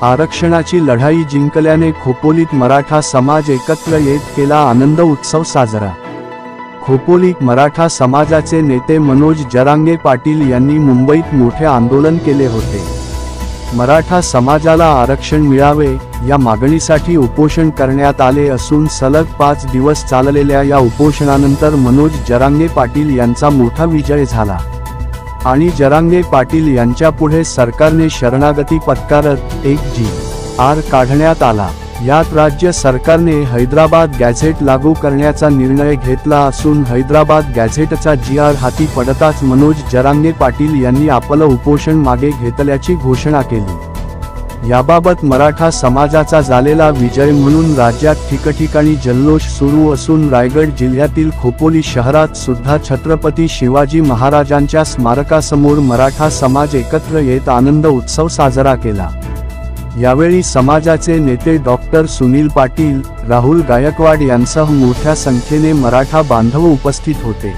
आरक्षणाची लढाई जिंकल्याने खोपोलीत मराठा समाज एकत्र येत केला आनंद उत्सव साजरा। खोपोलीत मराठा समाजाचे नेते मनोज जरांगे पाटील यांनी मुंबईत मोठे आंदोलन केले होते। मराठा समाजाला आरक्षण मिळावे या मागणीसाठी उपोषण करण्यात आले असून सलग 5 दिवस चाललेल्या या उपोषणानंतर मनोज जरांगे पाटील यांचा मोठा विजय झाला आणि जरांगे पाटील यांच्या पुढे सरकारने शरणागती पत्करत एक जी.आर. काढण्यात आला। यात राज्य सरकारने हैदराबाद गॅझेट लागू करण्याचा निर्णय घेतला असून हैदराबाद गॅझेटचा जी.आर. हाती पडताच मनोज जरांगे पाटील यांनी आपलं उपोषण मागे घेतल्याची घोषणा केली। याबाबत मराठा समाजाचा झालेला विजय म्हणून राज्यात ठिकठिकाणी जल्लोष सुरू असून रायगड जिल्ह्यातील खोपोली शहरात सुद्धा छत्रपती शिवाजी महाराजांच्या स्मारकासमोर मराठा समाज एकत्र येत आनंद उत्सव साजरा केला। यावेळी समाजाचे नेते डॉक्टर सुनील पाटील, राहुल गायकवाड यांसह मोठ्या संख्येने मराठा बांधव उपस्थित होते।